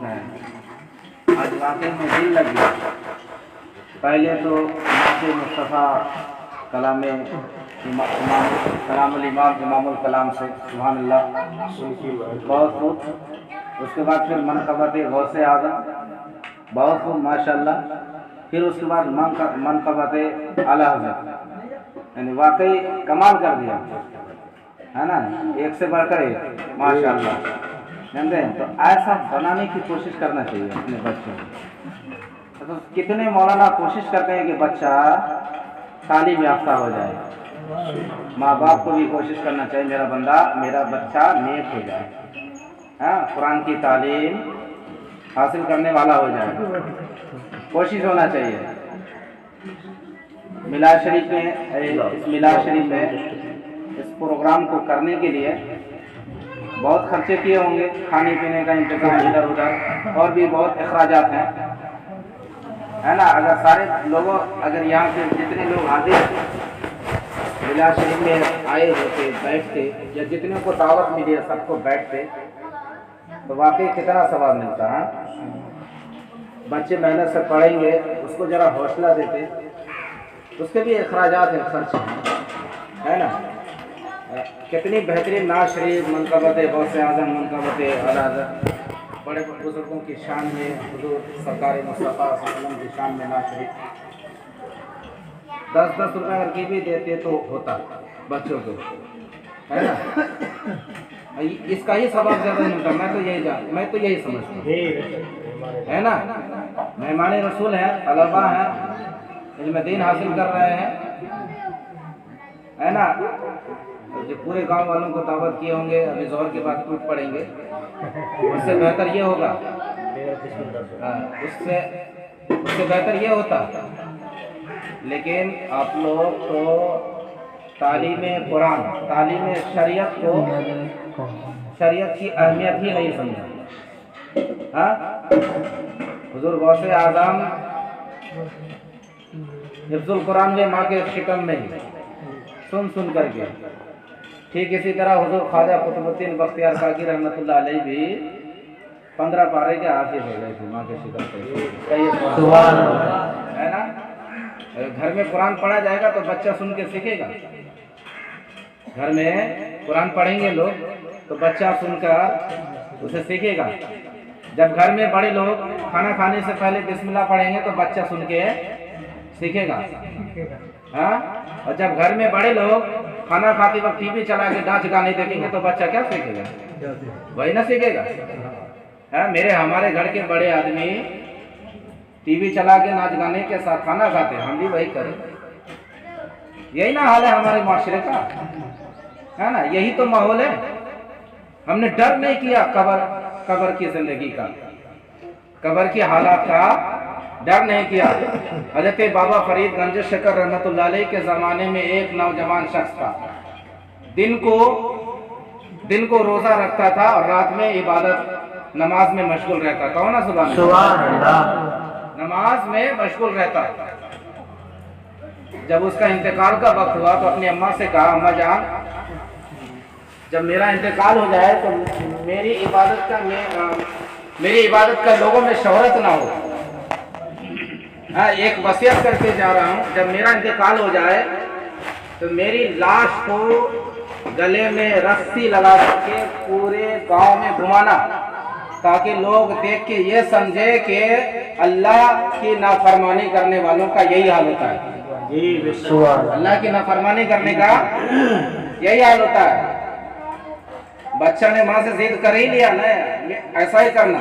ہے آج واقعی میں دل لگ گیا. پہلے تو مصطفیٰ کلام الامام امام الکلام سے سبحان اللہ بہت خوب. اس کے بعد پھر منقبت غوث اعظم بہت خوب ماشاء اللہ. پھر اس کے بعد منقبت اعلیٰ حضرت یعنی واقعی کمال کر دیا ہے نا, ایک سے بڑھ کر ایک ماشاء اللہ. جانتے ہیں تو ایسا بنانے کی کوشش کرنا چاہیے اپنے بچوں کو. تو کتنے مولانا کوشش کرتے ہیں کہ بچہ تعلیم یافتہ ہو جائے. ماں باپ کو بھی کوشش کرنا چاہیے میرا بچہ نیک ہو جائے, ہاں قرآن کی تعلیم حاصل کرنے والا ہو جائے. کوشش ہونا چاہیے. میلاد شریف میں اس پروگرام کو کرنے کے لیے بہت خرچے کیے ہوں گے, کھانے پینے کا انتظام ادھر ادھر اور بھی بہت اخراجات ہیں ہے نا. اگر سارے لوگوں اگر یہاں سے جتنے لوگ حاضر میلاد شریف میں آئے ہوتے بیٹھتے یا جتنے کو دعوت ملی ہے سب کو بیٹھتے تو واقعی کتنا ثواب ملتا ہے. بچے محنت سے پڑھیں گے, اس کو ذرا حوصلہ دیتے, اس کے بھی اخراجات ہیں خرچ ہے نا. کتنی بہترین نعت شریف منقبت غوث اعظم منقبت اعلیٰ حضرت بڑے بزرگوں کی شان میں حضور سرکار مصطفیٰ صلی اللہ علیہ وسلم کی شان میں نعت شریف 10 روپے اگر کی بھی دیتے تو ہوتا بچوں کو ہے نا. اس کا ہی ثواب زیادہ ملتا. میں تو یہی سمجھتا ہوں ہے نا. مہمان رسول ہیں, طلبا ہیں, علم دین حاصل کر رہے ہیں ہے نا. جو پورے گاؤں والوں کو دعوت کیے ہوں گے, ابھی ظہر کے بعد ٹوٹ پڑیں گے, اس سے بہتر یہ ہوگا اس سے بہتر یہ ہوتا. لیکن آپ لوگ تو تعلیم قرآن تعلیم شریعت کی اہمیت ہی نہیں سمجھا. ہاں حضور غوث اعظم حفظ القرآن میں ماں کے شکم میں سن کر کے. ٹھیک اسی طرح حضور خواجہ قطب الدین بختیار کاکی رحمۃ اللہ علیہ بھی 15 پارے کے حافظ ہو گئے تھے ماں کے شکم پہ ہے نا. گھر میں قرآن پڑھا جائے گا تو بچہ سن کے سیکھے گا. گھر میں قرآن پڑھیں گے لوگ تو بچہ سن کر اسے سیکھے گا. جب گھر میں بڑے لوگ کھانا کھانے سے پہلے بسم اللہ پڑھیں گے تو بچہ سن کے سیکھے گا. ہاں اور جب گھر میں بڑے لوگ کھانا کھاتے وقت ٹی وی چلا کے ڈانس گانے دیکھیں گے تو بچہ کیا سیکھے گا؟ وہی نہ سیکھے گا. ہمارے گھر کے بڑے آدمی ٹی وی چلا کے ناچ گانے کے ساتھ کھانا کھاتے ہیں, ہم بھی وہی کریں. یہی نا حال ہے ہمارے معاشرے کا ہے نا. یہی تو ماحول ہے. ہم نے ڈر نہیں کیا قبر کی زندگی کا, قبر کی حالات کا ڈر نہیں کیا. حضرت بابا فرید گنج شکر رحمۃ اللہ علیہ کے زمانے میں ایک نوجوان شخص تھا. دن کو روزہ رکھتا تھا اور رات میں عبادت نماز میں مشغول رہتا. کہو نا سبحان اللہ. نماز میں مشغول رہتا. جب اس کا انتقال کا وقت ہوا تو اپنی اماں سے کہا, اماں جان جب میرا انتقال ہو جائے تو میری عبادت کا لوگوں میں شہرت نہ ہو. ایک وصیت کر کے جا رہا ہوں, جب میرا انتقال ہو جائے تو میری لاش کو گلے میں رسی لگا کے پورے گاؤں میں گھمانا تاکہ لوگ دیکھ کے یہ سمجھے کہ اللہ کی نافرمانی کرنے والوں کا یہی حال ہوتا ہے. اللہ کی نافرمانی کرنے کا یہی حال ہوتا ہے. بچہ نے ماں سے ضد کر ہی لیا نا ایسا ہی کرنا,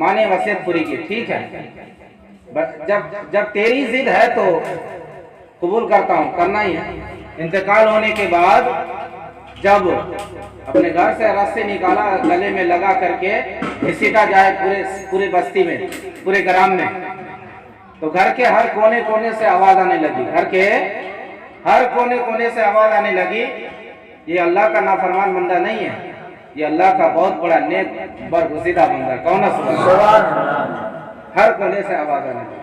ماں نے وصیت پوری کی, ٹھیک ہے جب تیری ضد ہے تو قبول کرتا ہوں, کرنا ہی ہے. انتقال ہونے کے بعد جب اپنے گھر سے راستے نکالا, گلے میں لگا کر کے گھسیٹا جائے پورے بستی میں, پورے گرام میں, تو گھر کے ہر کونے سے آواز آنے لگی. گھر کے ہر کونے سے آواز آنے لگی, یہ اللہ کا نافرمان بندہ نہیں ہے, یہ اللہ کا بہت بڑا نیک برگزیدہ بندہ. کون سبحان اللہ. ہر کونے سے آواز آنے لگی.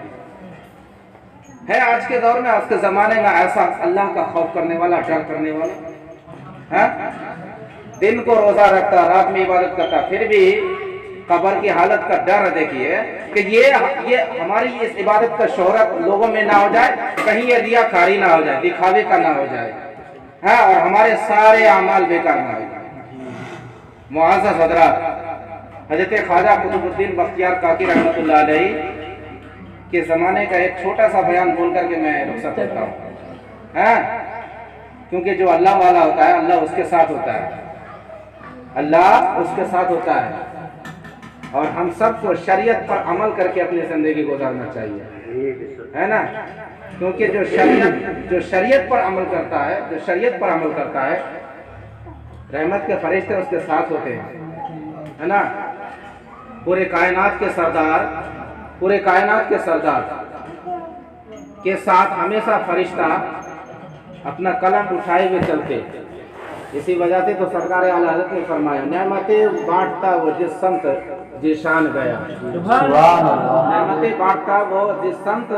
ہے آج کے دور میں, آج کے زمانے میں ایسا اللہ کا خوف کرنے والا, ڈر کرنے والا دن کو روزہ رکھتا, رات میں عبادت کرتا, پھر بھی قبر کی حالت کا ڈر دیکھیے کہ یہ ہماری اس عبادت کا شہرت لوگوں میں نہ ہو جائے، کہیں یہ ریا کاری نہ ہو جائے، دکھاوے کا نہ ہو جائے، ہاں، اور ہمارے سارے اعمال بیکار نہ ہو جائے۔ معزز حضرات، حضرت خواجہ قطب الدین بختیار کاکی رحمۃ اللہ علیہ کے زمانے کا ایک چھوٹا سا بیان بول کر کے میں رخصت ہوتا ہوں، ہاں، کیونکہ جو اللہ والا ہوتا ہے اللہ اس کے ساتھ ہوتا ہے، اللہ اس کے ساتھ ہوتا ہے، اور ہم سب کو شریعت پر عمل کر کے اپنی زندگی گزارنا چاہیے، ہے نا، کیونکہ جو شریعت پر عمل کرتا ہے رحمت کے فرشتے اس کے ساتھ ہوتے ہیں، ہے نا، پورے کائنات کے سردار کے ساتھ ہمیشہ فرشتہ اپنا قلم اٹھائے ہوئے چلتے۔ اسی وجہ سے تو سرکار اعلی حضرت نے فرمایا، نعمتیں بانٹتا وہ جس سمت جیشان گیا، نعمتیں بانٹتا وہ جس سمت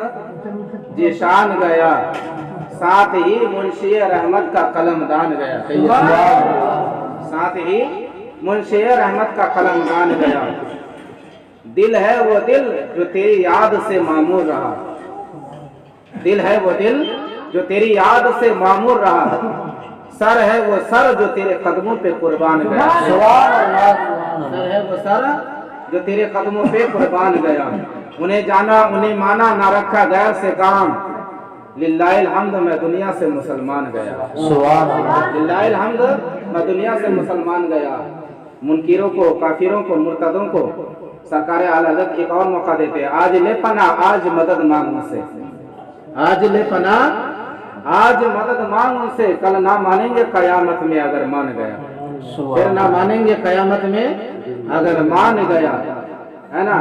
جیشان گیا، ساتھ ہی منشی رحمت کا قلم دان گیا، ساتھ ہی منشی رحمت کا قلم دان گیا۔ دل ہے وہ دل جو تیری یاد سے معمور رہا، دل ہے وہ دل جو تیری یاد سے معمور رہا، سر ہے وہ سر جو تیرے قدموں پہ قربان گیا، سر ہے وہ سر جو تیرے قدموں پہ قربان گیا، انہیں جانا انہیں مانا نہ رکھا غیر سے کام، للہ الحمد میں دنیا سے مسلمان گیا، للہ الحمد میں دنیا سے مسلمان گیا۔ منکروں کو، کافروں کو، مرتدوں کو سرکار اعلی حضرت ایک اور موقع دیتے ہیں، آج لے پناہ آج مدد مانگ ان سے، آج لے پناہ آج مدد مانگ ان سے، کل نہ مانیں گے قیامت میں اگر مان گیا، پھر نہ مانیں گے قیامت میں اگر مان گیا، ہے نا۔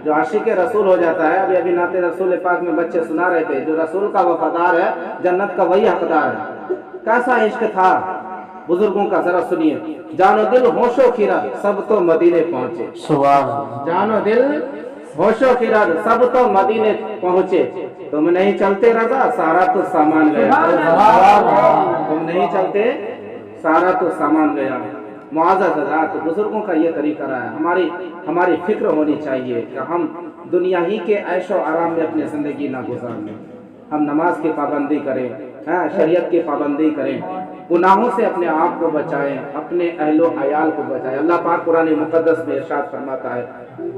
جو عاشق رسول ہو جاتا ہے، ابھی نعت رسول پاک میں بچے سنا رہے تھے، جو رسول کا وفادار ہے جنت کا وہی حقدار ہے۔ کیسا عشق تھا بزرگوں کا، ذرا سنیے، جان و دل ہوش و خرد سب تو مدینے پہنچے، جان و دل ہوش و خرد سب تو مدینے پہنچے، تم نہیں چلتے رضا سارا تو سامان گیا، تم نہیں چلتے سارا تو سامان گیا۔ معزز حضرات، بزرگوں کا یہ طریقہ رہا ہے، ہماری فکر ہونی چاہیے کہ ہم دنیا ہی کے عیش و آرام میں اپنی زندگی نہ گزاریں، ہم نماز کی پابندی کریں، شریعت کی پابندی کریں، گناہوں سے اپنے آپ کو بچائیں، اپنے اہل و عیال کو بچائیں۔ اللہ پاک قرآن مقدس میں ارشاد فرماتا ہے،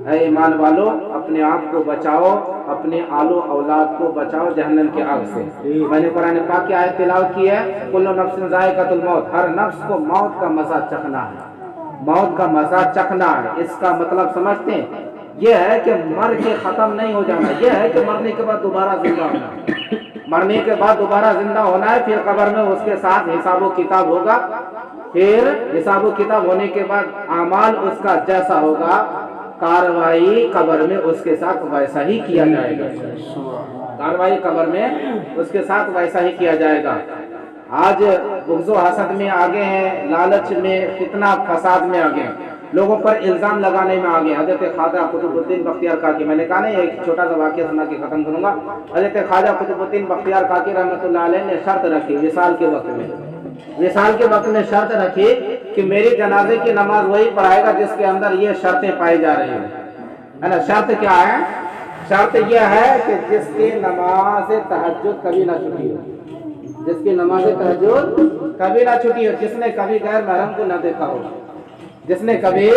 اے ایمان والو اپنے آپ کو بچاؤ، اپنے آل و اولاد کو بچاؤ جہنم کی آگ سے۔ میں نے قرآن پاک کی آیت تلاوت کی ہے، کل نفس ذائقۃ الموت، ہر نفس کو موت کا مزہ چکھنا ہے، موت کا مزہ چکھنا ہے۔ اس کا مطلب سمجھتے ہیں، یہ ہے کہ مر کے ختم نہیں ہو جانا، یہ ہے کہ مرنے کے بعد دوبارہ زندہ ہونا، مرنے کے بعد دوبارہ زندہ ہونا ہے، پھر قبر میں اس کے ساتھ حساب و کتاب ہوگا، پھر حساب و کتاب ہونے کے بعد اعمال اس کا جیسا ہوگا، کاروائی قبر میں اس کے ساتھ ویسا ہی کیا جائے گا، کاروائی قبر میں اس کے ساتھ ویسا ہی کیا جائے گا۔ آج بغض و حسد میں آگے ہیں، لالچ میں، فتنہ فساد میں آگے ہیں، لوگوں پر الزام لگانے میں آگے۔ حضرت خواجہ قطب الدین بختیار کاکی، میں نے کہا نہیں، ایک چھوٹا سا واقعہ سنا کے ختم کروں گا۔ حضرت خواجہ قطب الدین بختیار کاکی رحمۃ اللہ علیہ نے شرط رکھی وصال کے وقت میں، وصال کے وقت میں شرط رکھی کہ میری جنازے کی نماز وہی پڑھائے گا جس کے اندر یہ شرطیں پائی جا رہی ہیں، ہے نا۔ شرط کیا ہے؟ شرط یہ ہے کہ جس کی نماز تہجد کبھی نہ چھٹی ہو، جس کی نماز تہجد کبھی نہ چھٹی ہو، جس نے کبھی غیر محرم کو نہ دیکھا ہو، جس نے کبھی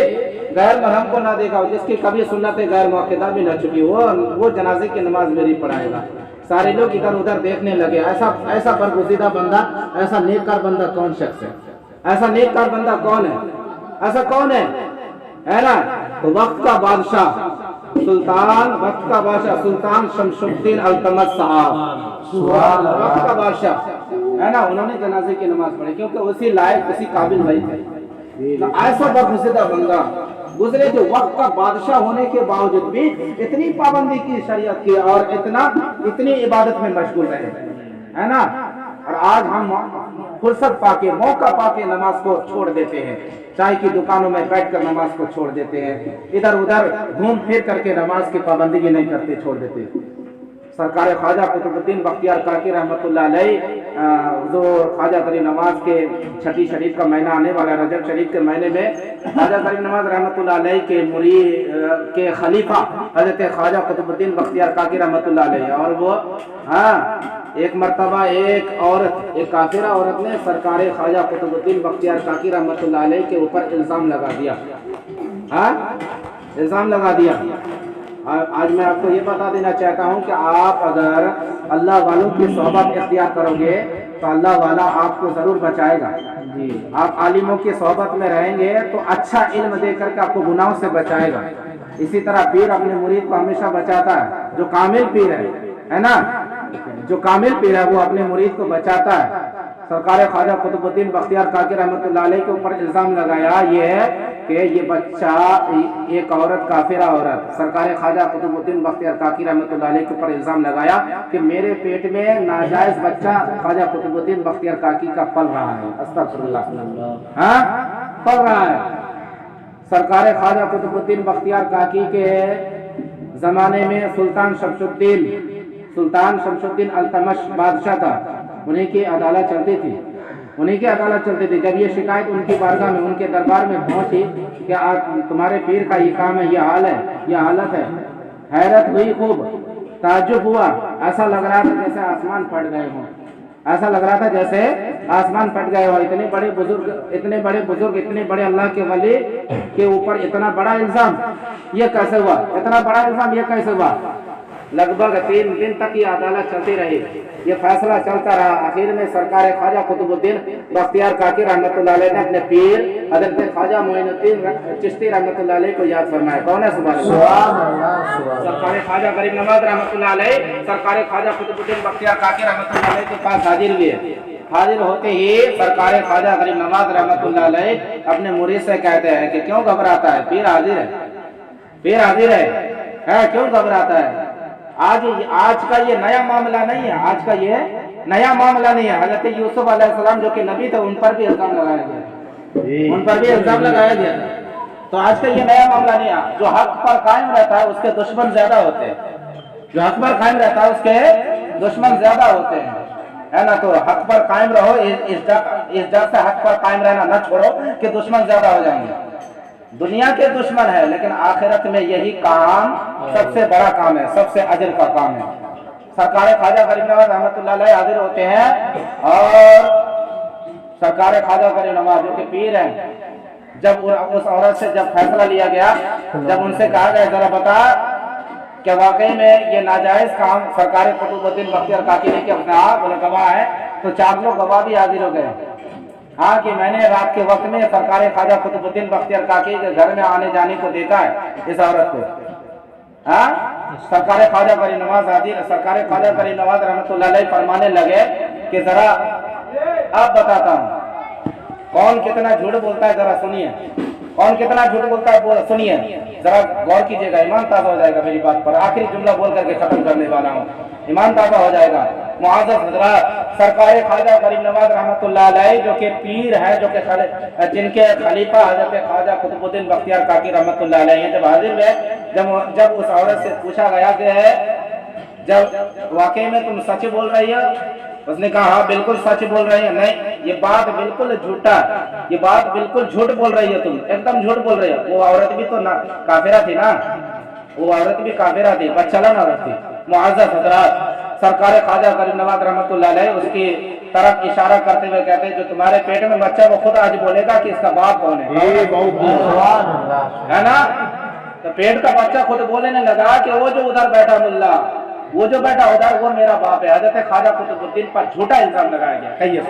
غیر محرم کو نہ دیکھا ہو، جس کی کبھی سنت غیر موقع بھی نہ چھٹی ہو، وہ جنازے کی نماز میری پڑھائے گا۔ سارے لوگ ادھر ادھر دیکھنے لگے، ایسا برگزیدہ بندہ، ایسا نیککار بندہ کون شخص ہے، ایسا نیککار بندہ کون ہے، ایسا کون ہے نا؟ تو وقت کا بادشاہ سلطان شمس الدین التمش صاحب، وقت کا بادشاہ ہے نا، انہوں نے جنازے کی نماز پڑھی کیونکہ اسی لائق اسی قابل وہی تھے۔ ایسا برگزیدہ بندہ گزرے جو وقت کا بادشاہ ہونے کے باوجود بھی اتنی پابندی کی شریعت کی اور اتنی عبادت میں مشغول رہے، ہے نا۔ اور آج ہم فرصت پا کے، موقع پا کے نماز کو چھوڑ دیتے ہیں، چائے کی دکانوں میں بیٹھ کر نماز کو چھوڑ دیتے ہیں، ادھر ادھر گھوم پھر کر کے نماز کی پابندی نہیں کرتے، چھوڑ دیتے۔ سرکار خواجہ قطب الدین بختیار کاکی رحمتہ اللہ علیہ حضور خواجہ غریب نواز کے چھٹی شریف کا مہینہ آنے والا ہے، رجب شریف کے مہینے میں خواجہ غریب نواز رحمتہ اللہ علیہ کے مرید کے خلیفہ حضرت خواجہ قطب الدین بختیار کاکی رحمتہ اللہ علیہ، اور وہ ایک مرتبہ ایک عورت، ایک کافرہ عورت نے سرکار خواجہ قطب الدین بختیار کاکی رحمتہ اللہ علیہ کے اوپر الزام لگا دیا، الزام لگا دیا۔ آج میں آپ کو یہ بتا دینا چاہتا ہوں کہ آپ اگر اللہ والوں کی صحبت اختیار کرو گے تو اللہ والا آپ کو ضرور بچائے گا۔ آپ عالموں کی صحبت میں رہیں گے تو اچھا علم دے کر کے آپ کو گناہوں سے بچائے گا۔ اسی طرح پیر اپنے مرید کو ہمیشہ بچاتا ہے، جو کامل پیر ہے نا، جو کامل پیر ہے وہ اپنے مرید کو بچاتا ہے۔ سرکار خواجہ قطب الدین بختیار کاکی رحمتہ اللہ علیہ کے اوپر الزام لگایا یہ ہے کہ یہ بچہ، ایک عورت، کافرہ عورت، سرکار خواجہ قطب الدین بختیار کاکی رحمتہ اللہ علیہ کے اوپر الزام لگایا کہ میرے پیٹ میں ناجائز بچہ خواجہ قطب الدین بختیار کاکی کا پل رہا ہے، استغفر اللہ، پل رہا ہے۔ سرکار خواجہ قطب الدین بختیار کاکی کے زمانے میں سلطان شمس الدین التمش بادشاہ تھا، انہیں کی عدالت چلتی تھی۔ جب یہ شکایت ان کی بارگاہ میں، ان کے دربار میں پہنچی کہ تمہارے پیر کا یہ کام ہے، یہ حال ہے، یہ حالت ہے، حیرت ہوئی، خوب تعجب ہوا، ایسا لگ رہا تھا جیسے آسمان پھٹ گئے ہوں، ایسا لگ رہا تھا جیسے آسمان پھٹ گئے ہو۔ اتنے بڑے بزرگ، اتنے بڑے اللہ کے ولی کے اوپر اتنا بڑا الزام، یہ کیسے ہوا؟ اتنا بڑا الزام یہ کیسے ہوا؟ لگ بھگ 3 دن تک یہ عدالت چلتی رہی، یہ فیصلہ چلتا رہا۔ آخر میں سرکار خواجہ قطب الدین بختیار کاکی رحمتہ اللہ علیہ نے اپنے پیر حضرت خواجہ معین الدین چشتی رحمتہ اللہ علیہ کو یاد فرمایا۔ کون ہے؟ سبحان اللہ۔ سرکار خواجہ غریب نواز رحمتہ اللہ علیہ سرکار خواجہ قطب الدین بختیار کاکی رحمتہ اللہ علیہ کے پاس حاضر ہوئے۔ حاضر ہوتے ہی سرکار خواجہ غریب نواز رحمتہ اللہ علیہ اپنے مرید سے کہتے ہیں کہ کیوں گھبراتا ہے؟ پیر حاضر ہے، پیر حاضر ہے، کیوں گھبراتا ہے؟ آج کا یہ نیا معاملہ نہیں ہے، آج کا یہ نیا معاملہ نہیں ہے۔ حضرت یوسف علیہ السلام جو کہ نبی تھے، ان پر بھی الزام لگایا گیا، ان پر بھی الزام لگایا گیا۔ تو آج کا یہ نیا معاملہ نہیں ہے۔ جو حق پر قائم رہتا ہے اس کے دشمن زیادہ ہوتے ہیں، جو حق پر قائم رہتا ہے اس کے دشمن زیادہ ہوتے ہیں، ہے نا؟ تو حق پر قائم رہو، اس ڈر سے حق پر قائم رہنا نہ چھوڑو کہ دشمن زیادہ ہو جائیں گے۔ دنیا کے دشمن ہے لیکن آخرت میں یہی کام سب سے بڑا کام ہے، سب سے اجر کا کام ہے۔ سرکار خواجہ غریب نواز رحمتہ اللہ علیہ حاضر ہوتے ہیں، اور سرکار خواجہ غریب نواز جو کہ پیر ہیں، جب اس عورت سے جب فیصلہ لیا گیا، جب ان سے کہا گیا ذرا بتا کہ واقعی میں یہ ناجائز کام سرکار قطب الدین بختیار کاکی نے کیا؟ بولے گواہ ہے۔ تو 4 لوگ گواہ بھی حاضر ہو گئے، کہ میں نے رات کے وقت میں سرکار خواجہ قطب الدین بختیار کاکی کے گھر میں آنے جانے کو دیکھا ہے اس عورت کو۔ سرکار خواجہ غریب نواز سرکار خواجہ غریب نواز رحمتہ اللہ علیہ فرمانے لگے کہ ذرا اب بتاتا ہوں کون کتنا جھوٹ بولتا ہے، ذرا سنیے، کون کتنا جھوٹ بولتا ہے سنیے، ذرا غور کیجئے گا، ایمان تازہ ہو جائے گا میری بات پر۔ آخری جملہ بول کر کے ختم کرنے والا ہوں، ایمان تازہ ہو جائے گا۔ معزز حضرات، سرکار خواجہ غریب نواز رحمتہ اللہ علیہ جو کہ پیر ہے، جو کہ جن کے خلیفہ حضرت خواجہ قطب الدین بختیار کاکی رحمتہ اللہ علیہ جب حاضر ہوئے، جب اس عورت سے پوچھا گیا کہ جب واقعی میں تم سچ بول رہی ہو؟ اس نے کہا ہاں بالکل سچ بول رہی ہے۔ نہیں، یہ بات بالکل جھوٹا، یہ بات بالکل جھوٹ بول رہی ہے، تم ایک دم جھوٹ بول رہی ہو۔ وہ عورت بھی تو کافرہ تھی نا، وہ عورت بھی کافرہ تھی، بدچلن عورت تھی۔ معزز حضرات، سرکار خواجہ غریب نواز رحمتہ اللہ علیہ اس کی طرف اشارہ کرتے ہوئے کہتے ہیں جو تمہارے پیٹ میں بچہ وہ خود آج بولے گا کہ اس کا باپ کون ہے نا؟ تو پیٹ کا بچہ خود بولنے لگا کہ وہ جو ادھر بیٹھا ملا، وہ جو بیٹھا ادھر وہ میرا باپ ہے۔ حضرت خواجہ قطب الدین پر جھوٹا الزام لگایا گیا، کہیے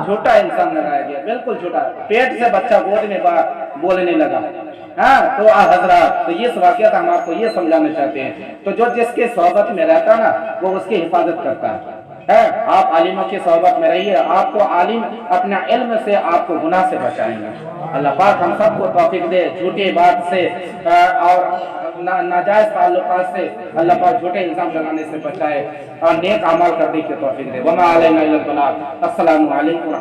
جھوٹا الزام لگایا گیا، بالکل جھوٹا۔ پیٹ سے بچہ گود میں بولنے لگا۔ تو حضرات، تو یہ واقعہ ہم آپ کو یہ سمجھانا چاہتے ہیں، تو جو جس کے صحبت میں رہتا نا وہ اس کی حفاظت کرتا ہے۔ آپ عالموں کی صحبت میں رہیے، آپ کو عالم اپنا علم سے آپ کو گناہ سے بچائیں گے۔ اللہ پاک ہم سب کو توفیق دے، جھوٹی بات سے اور ناجائز تعلقات سے اللہ پاک جھوٹے الزام لگانے سے بچائے اور نیک اعمال کرنے کی توفیق دے۔ وما علینا الا البلاغ۔ السلام علیکم۔